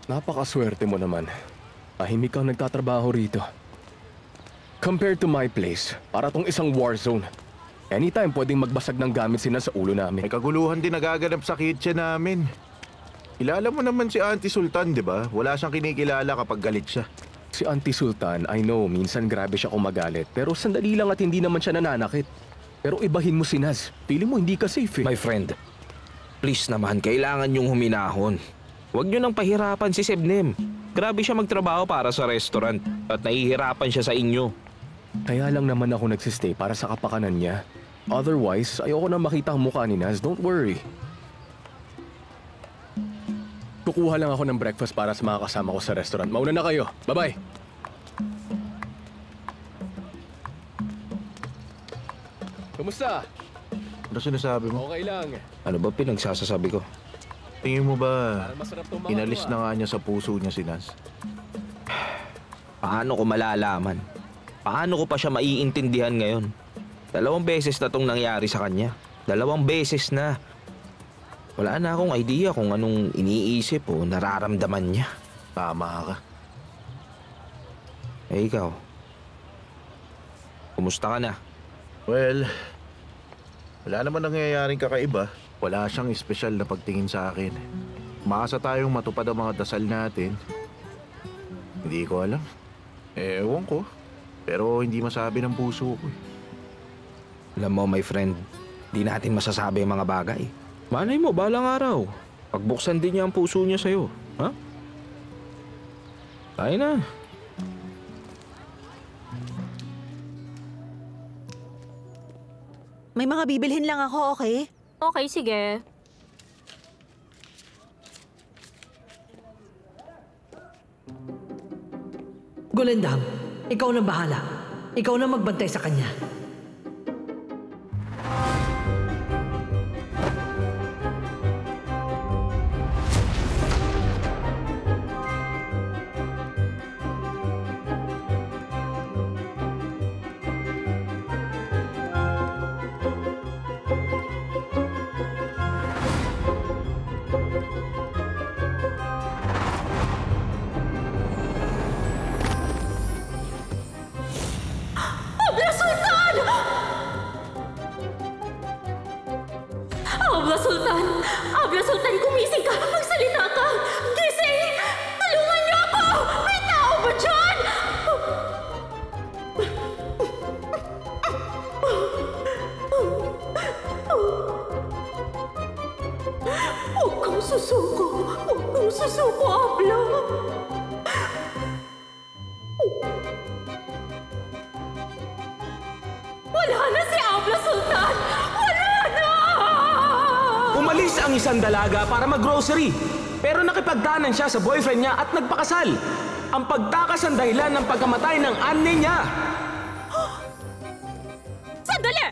Napakaswerte mo naman. Tahimik kang nagtatrabaho rito. Compared to my place, para tong isang war zone. Anytime pwedeng magbasag ng gamit sila sa ulo namin. May kaguluhan din nagaganap sa kitchen namin. Kilala mo naman si Auntie Sultan, di ba? Wala siyang kinikilala kapag galit siya. Si Auntie Sultan, I know, minsan grabe siya kumagalit. Pero sandali lang at hindi naman siya nananakit. Pero ibahin mo si Naz. Feeling mo hindi ka safe eh. My friend, please naman, kailangan yung huminahon. Huwag nyo nang pahirapan si Sebnem. Grabe siya magtrabaho para sa restaurant at nahihirapan siya sa inyo. Kaya lang naman ako nagsistay para sa kapakanan niya. Otherwise, ayoko na makita ang mukha ni Naz. Don't worry. Kukuha lang ako ng breakfast para sa mga kasama ko sa restaurant. Mauna na kayo. Bye-bye! Kumusta? Ano sinasabi mo? Okay lang. Ano ba pinagsasasabi ko? Tingin mo ba Parang masarap tong mga inalis to, na nga niya sa puso niya si Naz? Paano ko malalaman? Paano ko pa siya maiintindihan ngayon? 2 beses na tong nangyari sa kanya. 2 beses na. Wala na akong idea kung anong iniisip o nararamdaman niya. Tama ka. Eh ikaw? Kumusta ka na? Well, wala naman nangyayaring kakaiba. Wala siyang espesyal na pagtingin sa akin. Maasa tayong matupad ang mga dasal natin. Hindi ko alam. Ewan ko. Pero hindi masabi ng puso ko. Alam mo, my friend, di natin masasabi ang mga bagay. Malay mo, balang araw. Pagbuksan din niya ang puso niya sa'yo. Ha? Tayo na. May mga bibilhin lang ako, okay? Okay, sige. Gulendam, ikaw na bahala. Ikaw na magbantay sa kanya. Abla Sultan, gumising ka! Magsalita ka! Gising! Tulungan niyo ako! May tao ba dyan? Huwag kang susuko! Huwag kang susuko, Abla! Wala na si Abla Sultan! Umalis ang isang dalaga para mag-grocery. Pero nakipagtanan siya sa boyfriend niya at nagpakasal. Ang pagtakas ang dahilan ng pagkamatay ng ane niya. Sandali!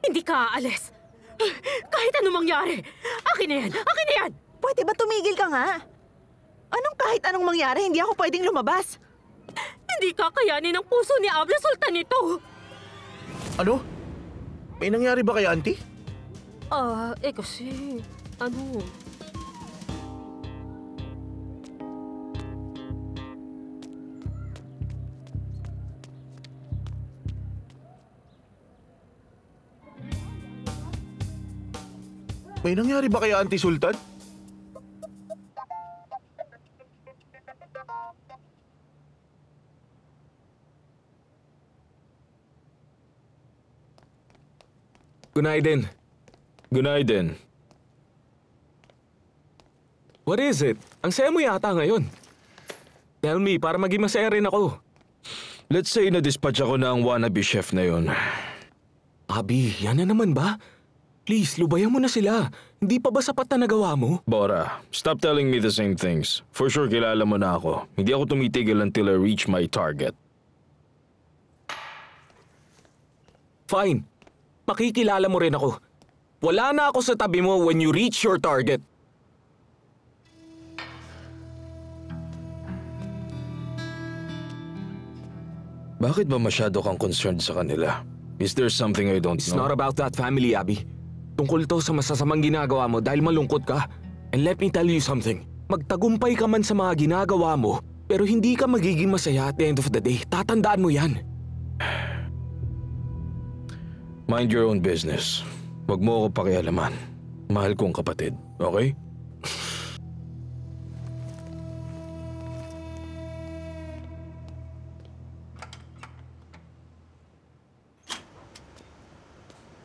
Hindi ka aalis. Kahit anong mangyari. Akin na yan! Akin na yan! Pwede ba tumigil ka nga? Anong kahit anong mangyari, hindi ako pwedeng lumabas. Hindi kakayanin ng puso ni Abla Sultan ito. Ano? May nangyari ba kay Auntie? Kasi... ano... May nangyari ba kay Auntie Sultan? Gunaiden. Gunaiden. What is it? Ang saya mo yata ngayon. Tell me, para maging masaya rin ako. Let's say na-dispatch ako ng wannabe chef na yon. Abi, yan na naman ba? Please, lubayan mo na sila. Hindi pa ba sapat na nagawa mo? Bora, stop telling me the same things. For sure, kilala mo na ako. Hindi ako tumitigil until I reach my target. Fine. Makikilala mo rin ako. Wala na ako sa tabi mo when you reach your target. Bakit ba masyado kang concerned sa kanila? Is there something I don't know? It's not about that family, Abby. Tungkol to sa masasamang ginagawa mo dahil malungkot ka. And let me tell you something. Magtagumpay ka man sa mga ginagawa mo, pero hindi ka magiging masaya at the end of the day. Tatandaan mo yan. Mind your own business. Huwag mo ako pakialaman. Mahal kong kapatid, okay?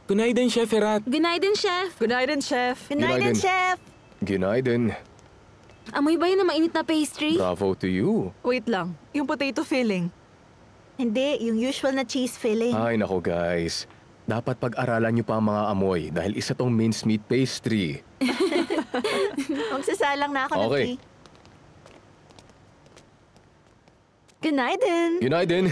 Good night din, Chef Herat. Good night din, Chef. Good night, Chef. Good night, Ginaiden. Chef. Ginaiden. Amoy ba yun na mainit na pastry? Bravo to you. Wait lang, yung potato filling. Hindi, yung usual na cheese filling. Ay nako guys. Dapat pag-aralan niyo pa ang mga amoy dahil isa tong mincemeat pastry. Magsasalang na ako ng Okay. tea. Good night din. Ginaiden.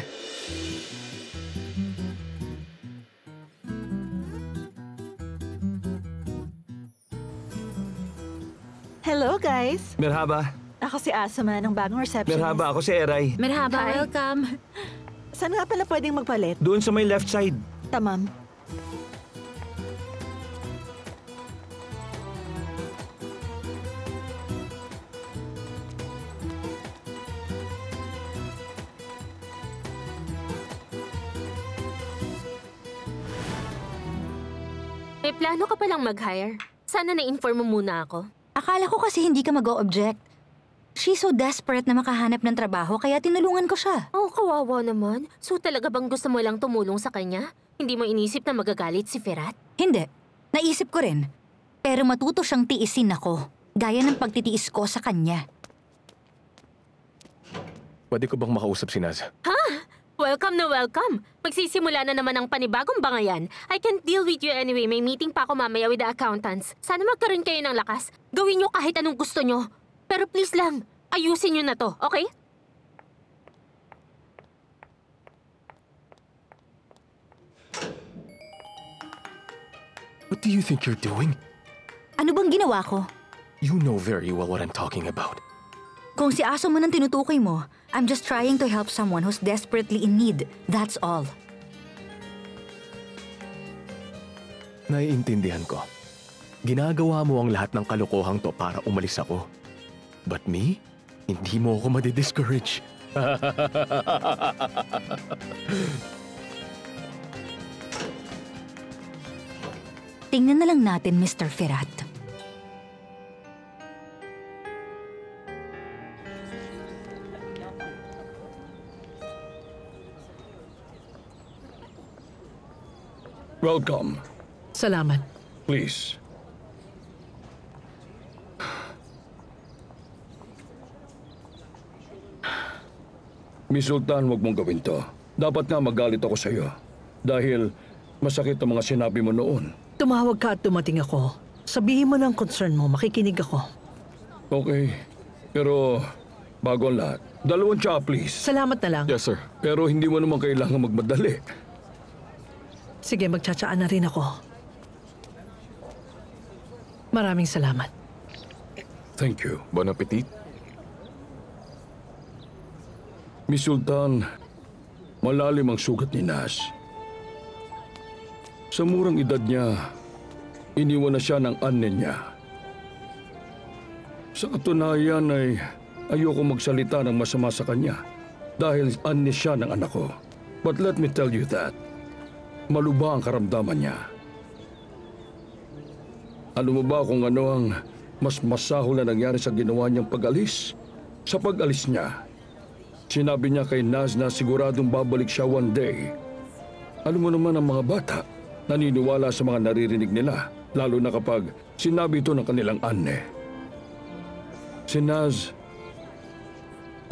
Hello, guys. Merhaba. Ako si Asuma ng bagong receptionist. Merhaba, ako si Eray. Merhaba, Hi. welcome. Saan nga pala pwedeng magpalit? Doon sa may left side. Tamam. May plano ka palang mag-hire. Sana na-inform mo muna ako. Akala ko kasi hindi ka mag-o-object. She's so desperate na makahanap ng trabaho kaya tinulungan ko siya. Oh, kawawa naman. So talaga bang gusto mo lang tumulong sa kanya? Hindi mo inisip na magagalit si Ferat? Hindi. Naisip ko rin. Pero matuto siyang tiisin ako. Gaya ng pagtitiis ko sa kanya. Pwede ko bang makausap si Naz? Welcome na welcome. Magsisimula na naman ang panibagong bangayan. I can't deal with you anyway. May meeting pa ako mamaya with the accountants. Sana magkaroon kayo ng lakas. Gawin nyo kahit anong gusto nyo. Pero please lang, ayusin nyo na to, okay? What do you think you're doing? Ano bang ginawa ko? You know very well what I'm talking about. Kung si Aso man ang tinutukoy mo, I'm just trying to help someone who's desperately in need. That's all. Naiintindihan ko. Ginagawa mo ang lahat ng kalokohang to para umalis ako. But me? Hindi mo ako madi-discourage. Tingnan na lang natin, Mr. Ferat. Welcome. Salamat. Please. Miss Sultan, huwag mong gawin to. Dapat nga magalit ako sa iyo. Dahil masakit ang mga sinabi mo noon. Tumawag ka at dumating ako. Sabihin mo ng concern mo, makikinig ako. Okay. Pero bago ang lahat, 2 tsa, please. Salamat na lang. Yes, sir. Pero hindi mo naman kailangan magmadali. Sige, magtsatsaan na rin ako. Maraming salamat. Thank you. Bon appetit. Miss Sultan, malalim ang sugat ni Naz. Sa murang edad niya, iniwan na siya ng ane niya. Sa katunayan ay ayoko magsalita ng masama sa kanya dahil ane siya ng anak ko. But let me tell you that, malubha ang karamdaman niya. Alam mo ba kung ano ang mas masahol na nangyari sa ginawa niyang pag-alis? Sa pag-alis niya, sinabi niya kay Naz na siguradong babalik siya one day. Alam mo naman ang mga bata, naniniwala sa mga naririnig nila, lalo na kapag sinabi ito ng kanilang ane. Si Naz,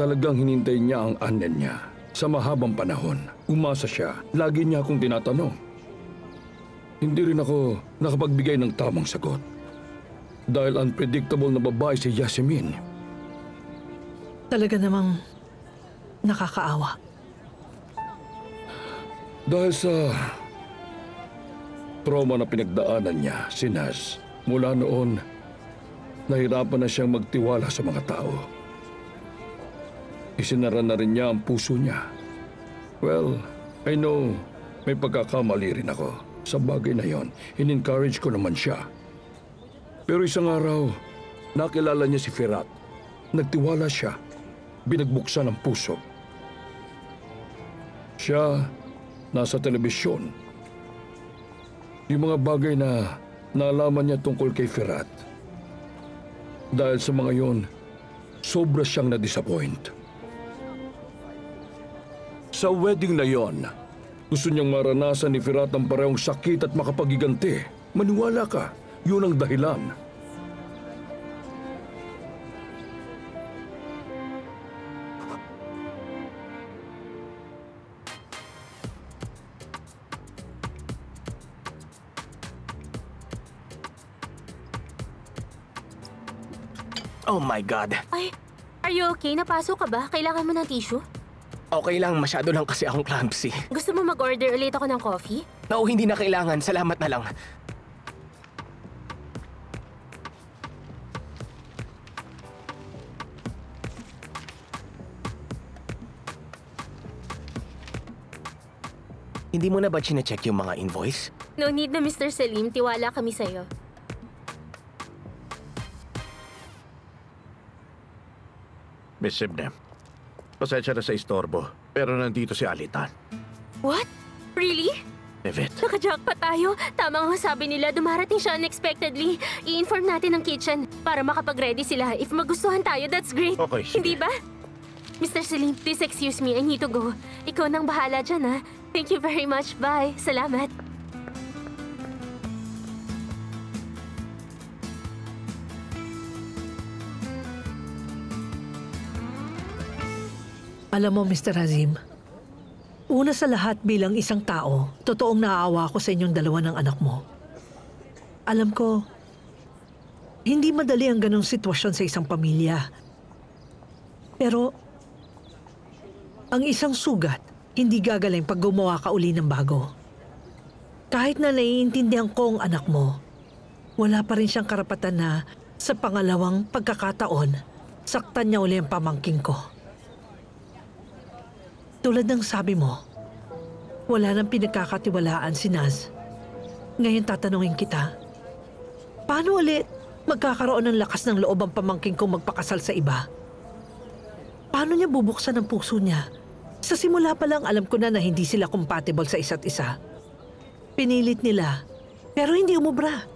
talagang hinintay niya ang ane niya. Sa mahabang panahon, umasa siya. Lagi niya akong tinatanong. Hindi rin ako nakapagbigay ng tamang sagot. Dahil unpredictable na babae si Yasmin. Talaga namang nakakaawa. Dahil sa trauma na pinagdaanan niya, si Naz, mula noon, nahirapan na siyang magtiwala sa mga tao. Isinara na rin niya ang puso niya. Well, I know may pagkakamali rin ako. Sa bagay na yon, in-encourage ko naman siya. Pero isang araw, nakilala niya si Firat. Nagtiwala siya. Binagbuksan ang puso. Siya, nasa telebisyon. Yung mga bagay na nalaman niya tungkol kay Firat. Dahil sa mga yon, sobra siyang na-disappoint. Sa wedding na yon, gusto niyang maranasan ni Firat ang parehong sakit at makapagiganti. Maniwala ka, yun ang dahilan. Oh my God. Ay, are you okay? Napasok ka ba? Kailangan mo ng tissue? Okay lang, masyado lang kasi akong clumsy. Gusto mo mag-order ulit ako ng coffee? No, hindi na kailangan. Salamat na lang. Hindi mo na ba chinecheck yung mga invoice? No need na, Mr. Salim. Tiwala kami sa'yo. Miss Sibnem, pasensya na sa istorbo, pero nandito si Alitan. What? Really? Yvette, Naka-jackpot tayo. Tama nga sabi nila, dumarating siya unexpectedly. I-inform natin ang kitchen para makapag-ready sila. If magustuhan tayo, that's great. Okay, sige. Hindi ba? Mr. Salim, please excuse me. I need to go. Ikaw nang bahala dyan, ha? Thank you very much. Bye. Salamat. Alam mo, Mr. Azim, una sa lahat bilang isang tao, totoong naaawa ako sa inyong dalawa ng anak mo. Alam ko, hindi madali ang ganong sitwasyon sa isang pamilya. Pero, ang isang sugat, hindi gagaling pag gumawa ka uli ng bago. Kahit na naiintindihan ko ang anak mo, wala pa rin siyang karapatan na sa pangalawang pagkakataon, saktan niya uli ang pamangking ko. Tulad ng sabi mo, wala nang pinagkakatiwalaan si Naz. Ngayon tatanungin kita, paano ulit magkakaroon ng lakas ng loob ang pamangking kong magpakasal sa iba? Paano niya bubuksan ang puso niya? Sa simula pa lang alam ko na hindi sila compatible sa isa't isa. Pinilit nila, pero hindi umubra.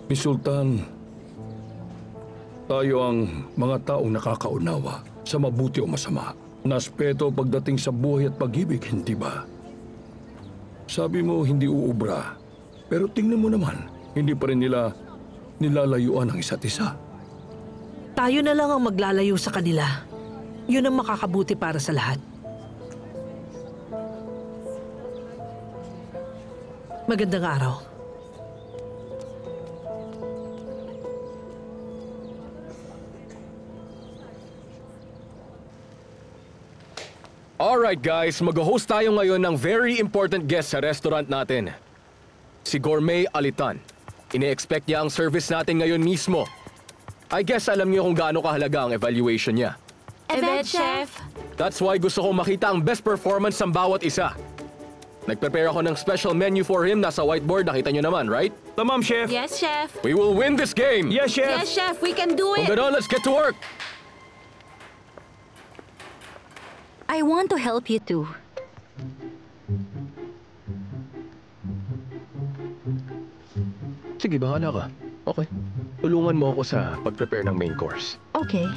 Miss Sultan, tayo ang mga taong nakakaunawa sa mabuti o masama. Naspeto pagdating sa buhay at pag-ibig, hindi ba? Sabi mo hindi uubra, pero tingnan mo naman, hindi pa rin nila nilalayuan ang isa't isa. Tayo na lang ang maglalayo sa kanila. Yun ang makakabuti para sa lahat. Magandang araw. Alright guys, mag-host tayo ngayon ng very important guest sa restaurant natin. Si Gourmet Alitan. Ine-expect niya ang service natin ngayon mismo. I guess alam niyo kung gaano kahalaga ang evaluation niya. Event Chef. That's why gusto kong makita ang best performance ng bawat isa. Nag-prepare ako ng special menu for him. Nasa whiteboard, nakita niyo naman, right? Tamam, Chef. Yes, Chef. We will win this game! Yes, Chef. Yes, Chef. We can do Kung it. gano'n, let's get to work! I want to help you too. Sige, bahala ka. Okay. Tulungan mo ako sa pag-prepare ng main course. Okay.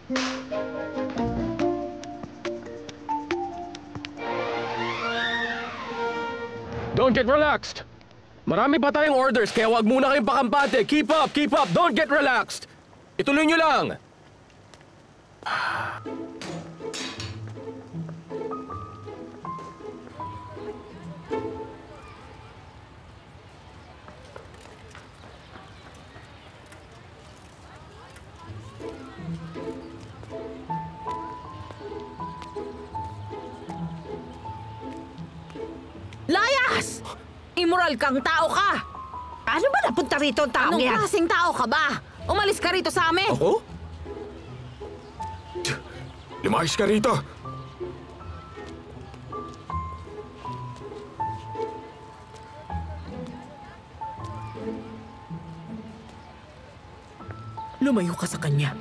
Don't get relaxed! Marami pa tayong orders, kaya wag muna kayong pakampante. Keep up! Don't get relaxed! Ituloy nyo lang! Layas! Immoral kang tao ka! Paano ba napunta rito ang taong Anong yan? klaseng tao ka ba? Umalis ka rito sa amin! Ako? Lumayas ka rito! Lumayo ka sa kanya.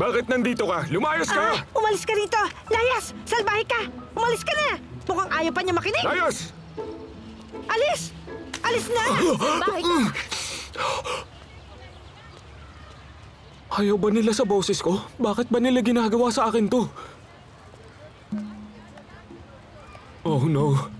Bakit nandito ka? Lumayas ka! Umalis ka rito! Layas! Salbahe ka! Umalis ka na! Mukhang ayaw pa niya makinig! Layas! Alis! Alis na! Salbahe ka! Ayaw ba nila sa boses ko? Bakit ba nila ginagawa sa akin to? Oh no.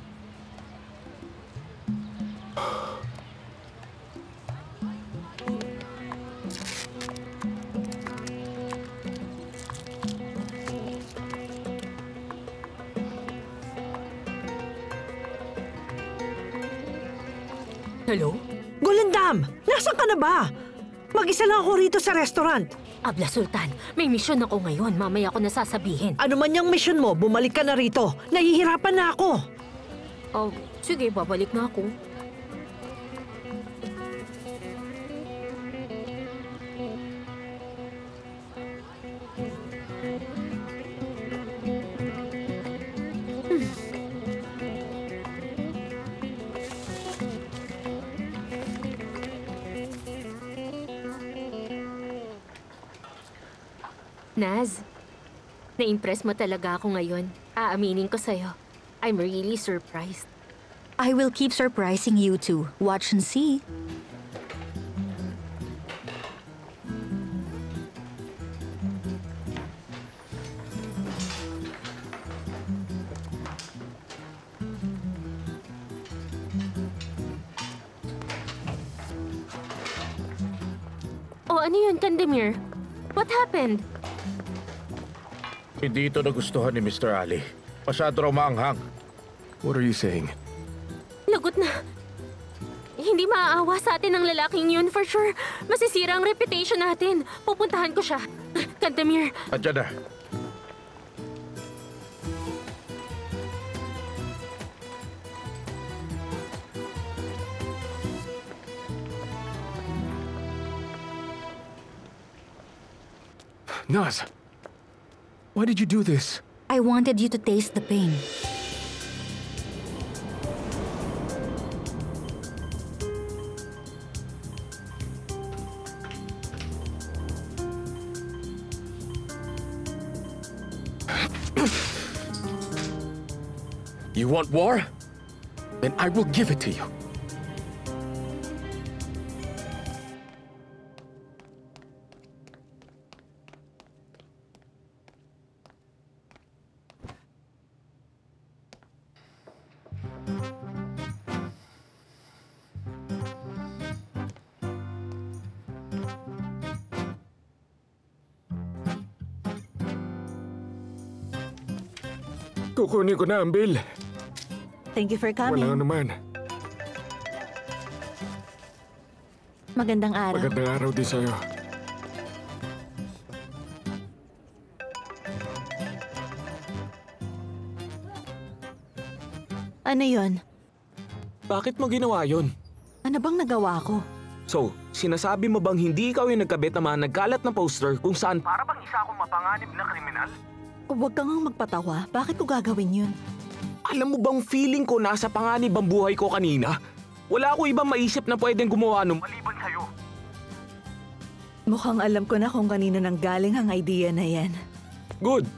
Hello? Gulendam! Nasaan ka na ba? Mag-isa lang ako rito sa restaurant. Abla Sultan, may misyon ako ngayon. Mamaya ko nasasabihin. Ano man yung mission mo, bumalik ka na rito. Nahihirapan na ako. Oh, sige, babalik na ako. Naz, na-impress mo talaga ako ngayon. Aaminin ko sa'yo. I'm really surprised. I will keep surprising you too. Watch and see. Oh, ano yun, Candemir? What happened? Hindi ito nagustuhan ni Mr. Ali. Masyado raw maanghang. What are you saying? Lagot na. Hindi maaawa sa atin ang lalaking yun, for sure. Masisira ang reputation natin. Pupuntahan ko siya. Candemir, Andiyan na. Naz, why did you do this? I wanted you to taste the pain. You want war? Then I will give it to you. Kukunin ko na ang bill. Thank you for coming. Wala naman. Magandang araw. Magandang araw din sa'yo. Ano yon? Bakit mo ginawa yun? Ano bang nagawa ko? So, sinasabi mo bang hindi ikaw yung nagkabit ng mga nagkalat na poster kung saan para bang isa akong mapanganib na kriminal? Huwag kang magpatawa. Bakit ko gagawin yun? Alam mo bang feeling ko nasa panganib ang buhay ko kanina? Wala ako ibang maisip na pwedeng gumawa nung maliban sa'yo. Mukhang alam ko na kung kanino nang galing ang idea na yan. Good.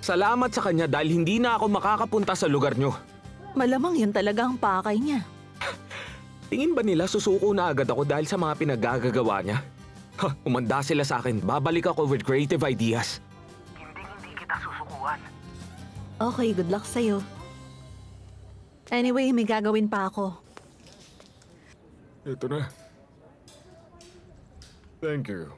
Salamat sa kanya dahil hindi na ako makakapunta sa lugar nyo. Malamang yun talaga ang pakay niya. Tingin ba nila susuko na agad ako dahil sa mga pinaggagawa niya? Ha, umanda sila sa akin. Babalik ako with creative ideas. Hindi kita susukuan. Okay, good luck sa'yo. Anyway, may gagawin pa ako. Ito na. Thank you.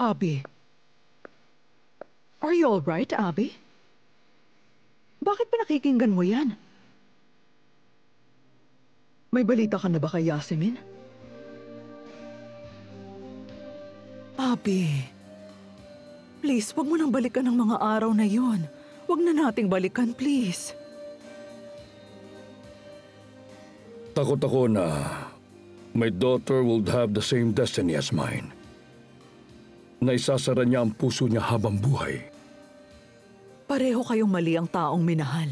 Abby. Are you all right, Abby? Bakit pa nakikinggan mo yan? May balita ka na ba kay Yasemin? Abby. Please, wag mo nang balikan ang mga araw na yon. Wag na nating balikan, please. Takot ako na my daughter will have the same destiny as mine. Na isasara niya ang puso niya habang buhay. Pareho kayong mali ang taong minahal.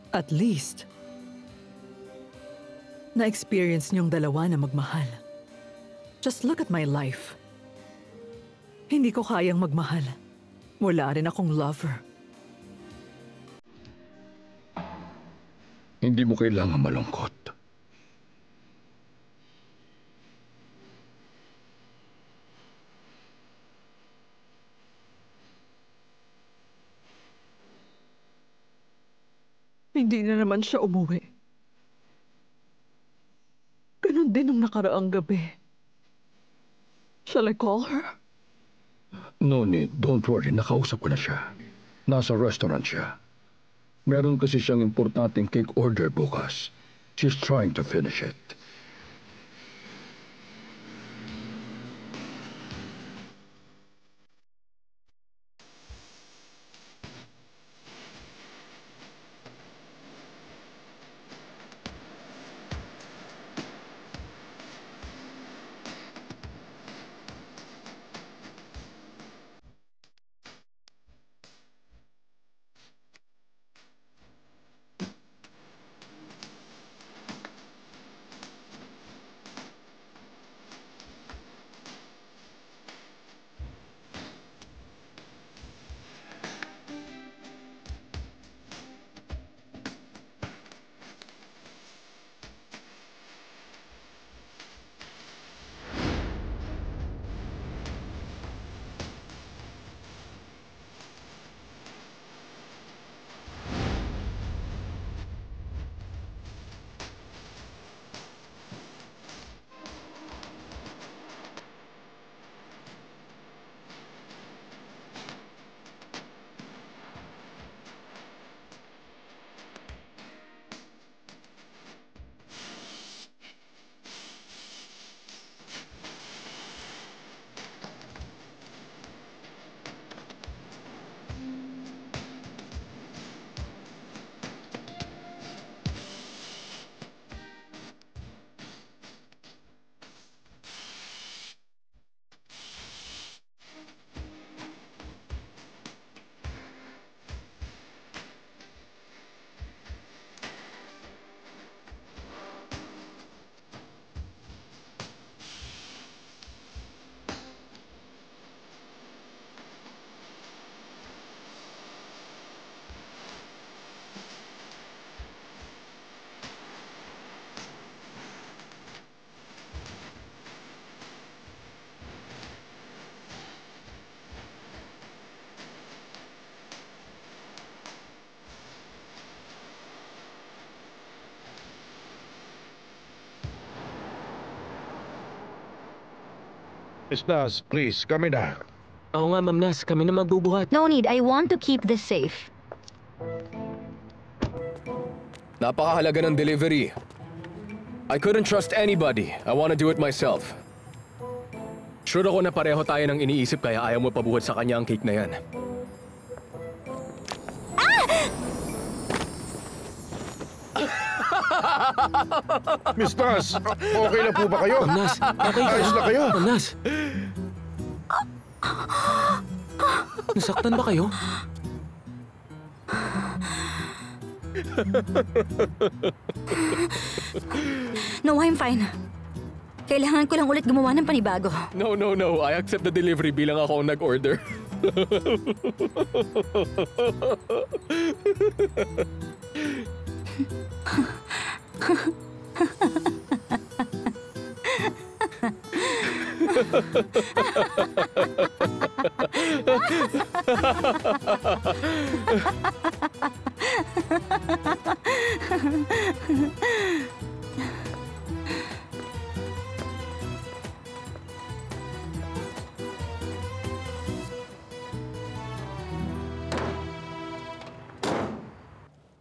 At least, na-experience niyong dalawa na magmahal. Just look at my life. Hindi ko kayang magmahal. Wala rin akong lover. Hindi mo kailangan malungkot. Hindi na naman siya umuwi. Ganon din nung nakaraang gabi. Shall I call her? No need, don't worry, nakausap ko na siya. Nasa restaurant siya. Meron kasi siyang importanteng cake order bukas. She's trying to finish it. Miss Nas, please, kami na. Oo nga, Ma'am Nas. Kami na magbubuhat. No need, I want to keep this safe. Napakahalaga ng delivery. I couldn't trust anybody. I wanna do it myself. Sure ako na pareho tayo ng iniisip kaya ayaw mo pabuhat sa kanya ang cake na yan. Miss Nas, okay na po ba kayo? Ma'am Nas, okay ka? Ayos na kayo? Ma'am Nas. Nasaktan ba kayo? No, I'm fine. Kailangan ko lang ulit gumawa ng panibago. No. I accept the delivery bilang ako ang nag-order.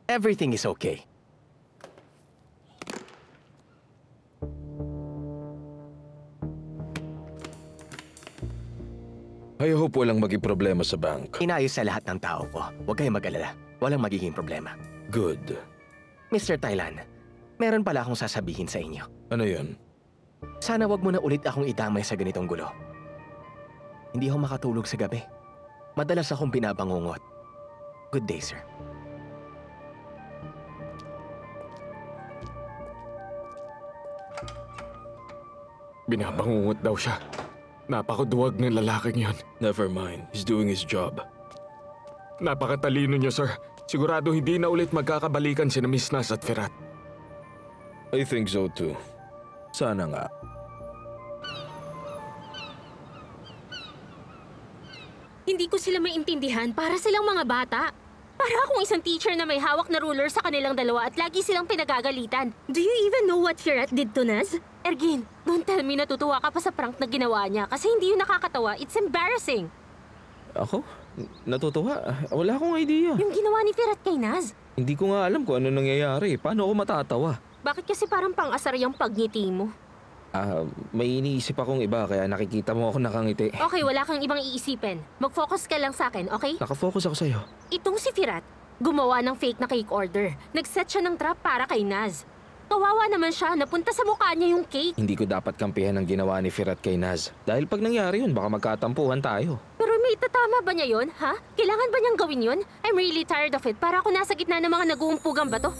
Everything is okay. I hope walang maging problema sa bank. Inayos sa lahat ng tao ko. Huwag kayong mag-alala. Walang magiging problema. Good. Mr. Thailand, meron pala akong sasabihin sa inyo. Ano yun? Sana wag mo na ulit akong idamay sa ganitong gulo. Hindi ako makatulog sa gabi. Madalas akong binabangungot. Good day, sir. Binabangungot daw siya. Napakaduwag ng lalaking yan. Never mind. He's doing his job. Napakatalino niyo, sir. Sigurado hindi na ulit magkakabalikan sina Miss Nas at Firat. I think so too. Sana nga. Hindi ko sila maintindihan. Para silang mga bata. Para akong isang teacher na may hawak na ruler sa kanilang dalawa at lagi silang pinagagalitan. Do you even know what Firat did to Naz? Ergin, don't tell me natutuwa ka pa sa prank na ginawa niya kasi hindi yun nakakatawa. It's embarrassing. Ako? Natutuwa? Wala akong idea. Yung ginawa ni Firat kay Naz. Hindi ko nga alam kung ano nangyayari. Paano ako matatawa? Bakit kasi parang pang-asar yung pagngiti mo? May iniisip akong iba kaya nakikita mo ako nakangiti. Okay, wala kang ibang iisipin. Mag-focus ka lang sa akin, okay? Nakafocus ako sa'yo. Itong si Firat, gumawa ng fake na cake order. Nag-set siya ng trap para kay Naz. Kawawa naman siya, napunta sa mukha niya yung cake. Hindi ko dapat kampihan ang ginawa ni Firat kay Naz. Dahil pag nangyari yun, baka magkatampuhan tayo. Pero may tatama ba niya yun, ha? Kailangan ba niyang gawin yun? I'm really tired of it. Para ako nasa gitna ng mga nag-uumpugang bato.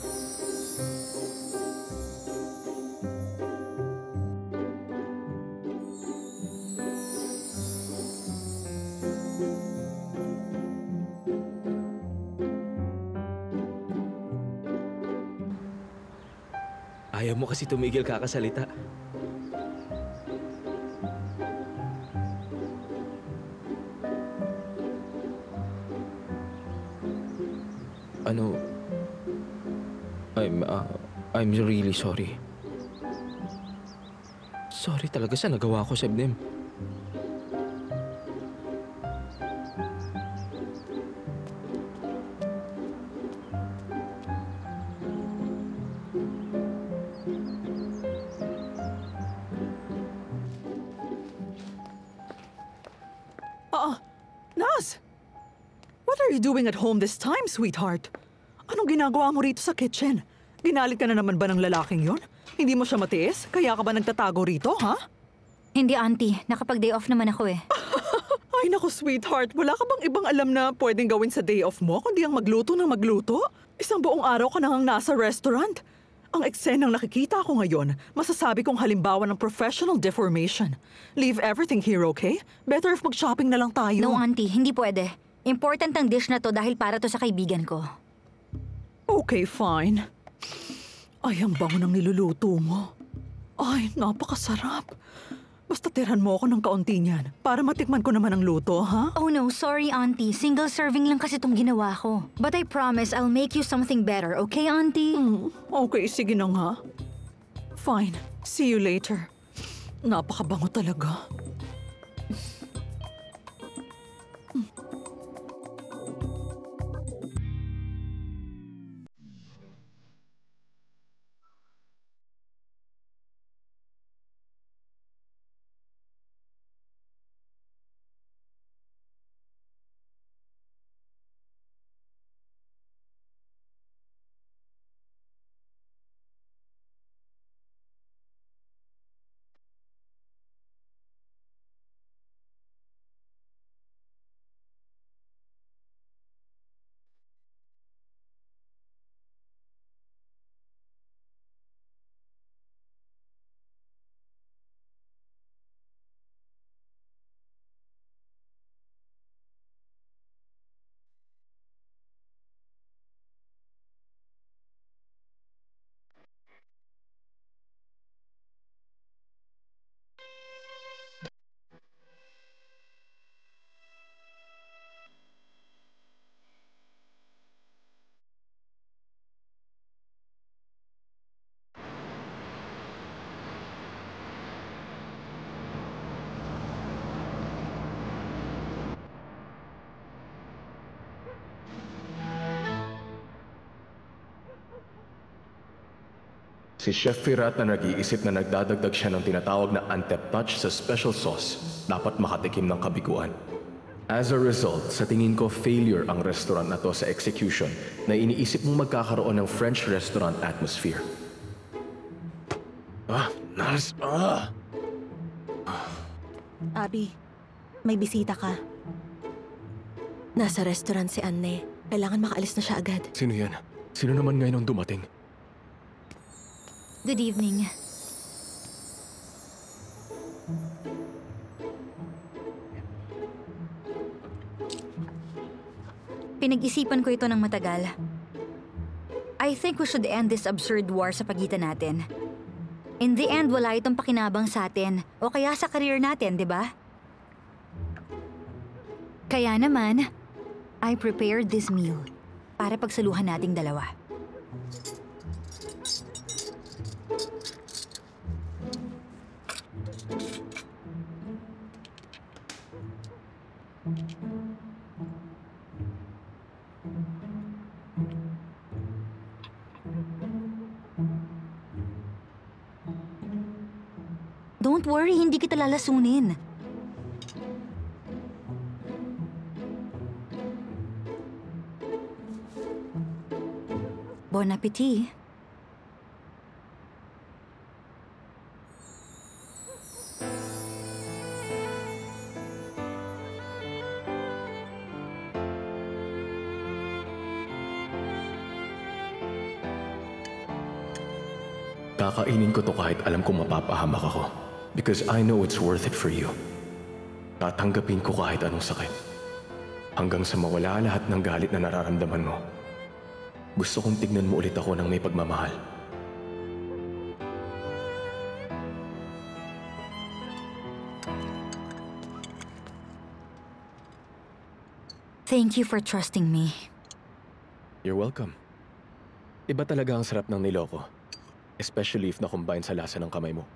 Ayaw mo kasi tumigil kakasalita. Ano? I'm really sorry. Sorry talaga sa nagawa ko, Sebnem. Naz! What are you doing at home this time, sweetheart? Anong ginagawa mo rito sa kitchen? Ginalit ka na naman ba ng lalaking yon? Hindi mo siya matiis? Kaya ka ba nagtatago rito, ha? Hindi, auntie. Nakapag-day off naman ako eh. Ay naku, sweetheart. Wala ka bang ibang alam na pwedeng gawin sa day off mo kundi ang magluto ng magluto? Isang buong araw ka nang nasa restaurant. Ang eksenang nakikita ko ngayon, masasabi kong halimbawa ng professional deformation. Leave everything here, okay? Better if mag-shopping na lang tayo. No, auntie. Hindi pwede. Important ang dish na to dahil para to sa kaibigan ko. Okay, fine. Ay, ang bango ng niluluto mo. Ay, napakasarap. Basta tirhan mo ako ng kaunti niyan para matikman ko naman ang luto, ha? Oh no, sorry auntie. Single serving lang kasi tong ginawa ko. But I promise I'll make you something better, okay auntie? Okay, sige na nga. Fine. See you later. Napakabango talaga. Si Chef Firat na nag-iisip na nagdadagdag siya ng tinatawag na antep touch sa special sauce, dapat makatikim ng kabiguan. As a result, sa tingin ko failure ang restaurant na to sa execution na iniisip mong magkakaroon ng French restaurant atmosphere. Abby, may bisita ka. Nasa restaurant si Anne. Kailangan makaalis na siya agad. Sino yan? Sino naman ngayon ang dumating? Good evening. Pinag-isipan ko ito ng matagal. I think we should end this absurd war sa pagitan natin. In the end, wala itong pakinabang sa atin o kaya sa career natin, di ba? Kaya naman, I prepared this meal para pagsaluhan nating dalawa. Don't worry, hindi kita lalasunin. Bon appetit. Kakainin ko to kahit alam kong mapapahamak ako. Because I know it's worth it for you. Tatanggapin ko kahit anong sakit. Hanggang sa mawala lahat ng galit na nararamdaman mo. Gusto kong tignan mo ulit ako ng may pagmamahal. Thank you for trusting me. You're welcome. Iba talaga ang sarap ng niloko. Especially if na-combine sa lasa ng kamay mo.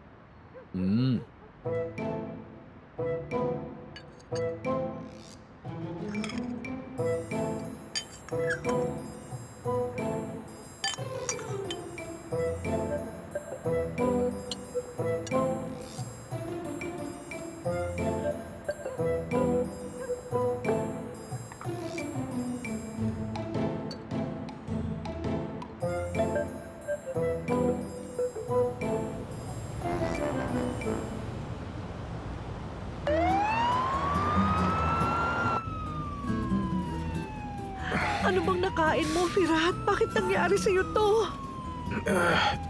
Ano bang nakain mo, Firat? Bakit nangyari sa'yo to?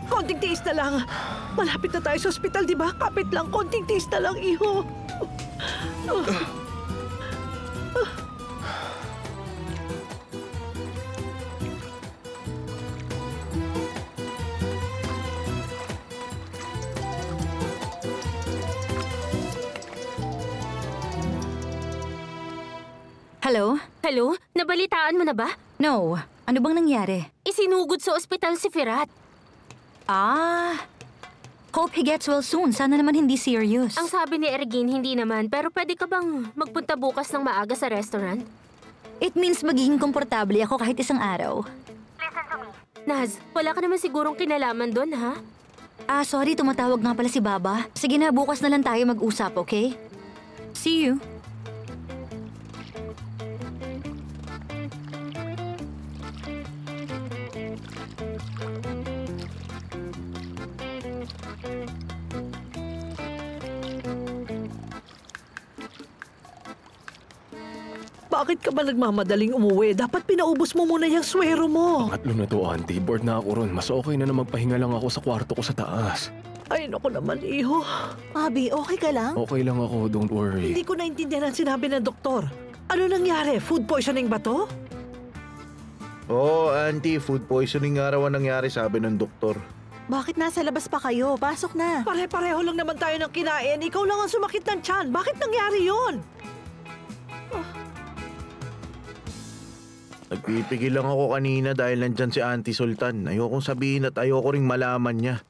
Konting tiis na lang. Malapit na tayo sa ospital, di ba? Kapit lang, konting tiis na lang, iho. Hello? Hello? Nabalitaan mo na ba? No. Ano bang nangyari? Isinugod sa ospital si Firat. Hope he gets well soon. Sana naman hindi serious. Ang sabi ni Ergin, hindi naman. Pero pwede ka bang magpunta bukas ng maaga sa restaurant? It means magiging komportable ako kahit isang araw. Naz, wala ka naman sigurong kinalaman doon, ha? Sorry, tumatawag nga pala si Baba. Sige na, bukas na lang tayo mag-usap, okay? See you. Bakit ka ba nagmamadaling umuwi? Dapat pinaubos mo muna yung swero mo. Pangatlo na to, Auntie. Bored na ako ron. Mas okay na magpahinga lang ako sa kwarto ko sa taas. Ay, naku naman, iho. Abby, okay ka lang? Okay lang ako, don't worry. Hindi ko naintindihan ang sinabi ng doktor. Ano nangyari? Food poisoning ba to? Oo, Auntie. Food poisoning nga raw ang nangyari, sabi ng doktor. Bakit nasa labas pa kayo? Pasok na. Pare-pareho lang naman tayo ng kinain. Ikaw lang ang sumakit ng tiyan. Bakit nangyari yun? Nagpipigil lang ako kanina dahil nandyan si Auntie Sultan. Ayokong sabihin at ayoko ring malaman niya.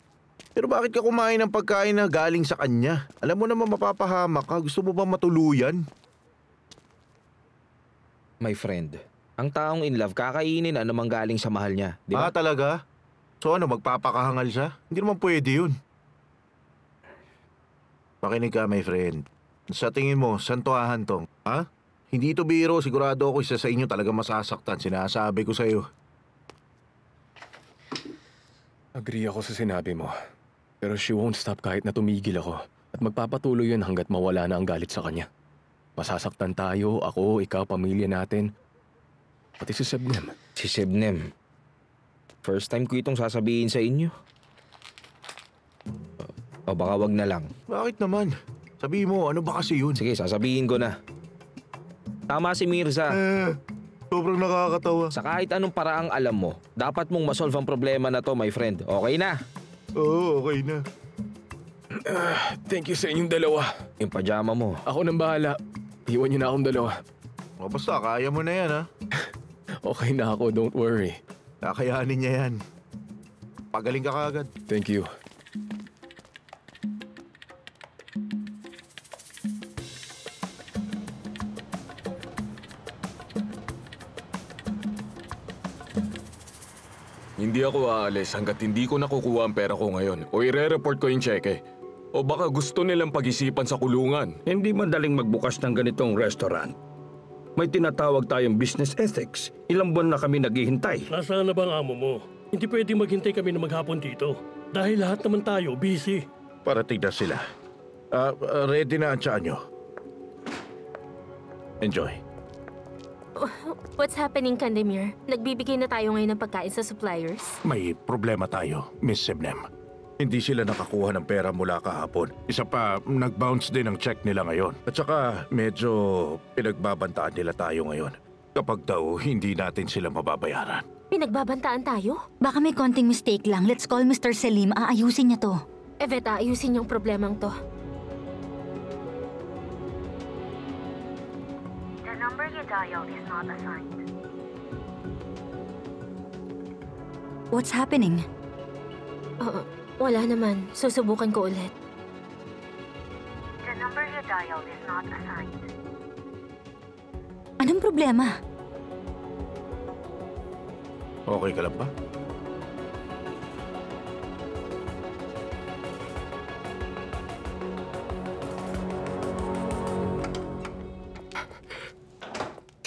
Pero bakit ka kumain ng pagkain na galing sa kanya? Alam mo naman mapapahamak ka. Gusto mo ba matuluyan? My friend, ang taong in love kakainin anumang galing sa mahal niya, di ba? Talaga? So ano, magpapakahangal siya? Hindi naman pwede yun. Makinig ka, my friend. Sa tingin mo, saan to hahantong? Ha? Hindi ito biro. Sigurado ako isa sa inyo talaga masasaktan. Sinasabi ko sa'yo. Agree ako sa sinabi mo. Pero she won't stop kahit na tumigil ako. At magpapatuloy yun hanggat mawala na ang galit sa kanya. Masasaktan tayo, ako, ikaw, pamilya natin. Pati si Sebnem. Si Sebnem. First time ko itong sasabihin sa inyo. O baka wag na lang. Bakit naman? Sabi mo, ano ba kasi yun? Sige, sasabihin ko na. Tama si Mirza. Sobrang nakakatawa. Sa kahit anong paraang alam mo, dapat mong masolve ang problema na to, my friend. Okay na? Oo, okay na. Thank you sa inyong dalawa. Yung pajama mo. Ako nang bahala. Iwan niyo na akong dalawa. O basta, kaya mo na yan, ha? Okay na ako, don't worry. Kakayanin niya yan. Pagaling ka kaagad. Thank you. Hindi ako aalis hanggat hindi ko nakukuha ang pera ko ngayon o ire-report ko yung cheque. O baka gusto nilang pag-isipan sa kulungan. Hindi madaling magbukas ng ganitong restaurant. May tinatawag tayong business ethics. Ilang buwan na kami naghihintay. Nasaan na bang amo mo? Hindi pwedeng maghintay kami na maghapon dito. Dahil lahat naman tayo busy. Parating na sila. Ready na ang tiyan nyo. Enjoy. What's happening, Kandemir? Nagbibigay na tayo ngayon ng pagkain sa suppliers? May problema tayo, Miss Sebnem. Hindi sila nakakuha ng pera mula kahapon. Isa pa, nag-bounce din ang check nila ngayon. At saka, medyo pinagbabantaan nila tayo ngayon. Kapag daw, hindi natin sila mababayaran. Pinagbabantaan tayo? Baka may konting mistake lang. Let's call Mr. Selim. Aayusin niya to. Evet, ayusin yung problemang to. The number you dialed is not assigned. What's happening? Wala naman. Susubukan ko ulit. The number you dialed is not assigned. Anong problema? Okay ka lang ba?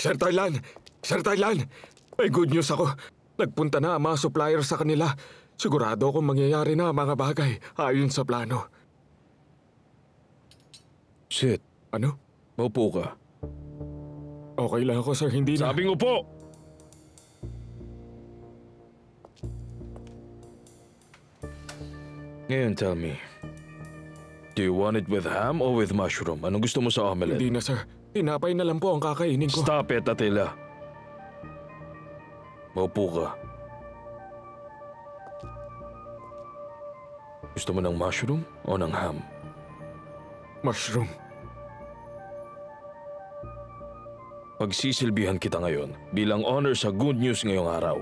Sir Thailand! Sir Thailand! May good news ako. Nagpunta na ang mga supplier sa kanila. Sigurado akong mangyayari na ang mga bagay ayon sa plano. Shit. Ano? Maupo ka. Okay lang ako, sir. Hindi na. Sabing upo! Ngayon, tell me. Do you want it with ham or with mushroom? Anong gusto mo sa omelette? Hindi na, sir. Tinapay na lang po ang kakainin ko. Stop it, Attila. Maupo ka. Gusto mo ng mushroom o ng ham? Mushroom. Pagsisilbihan kita ngayon bilang honor sa good news ngayong araw.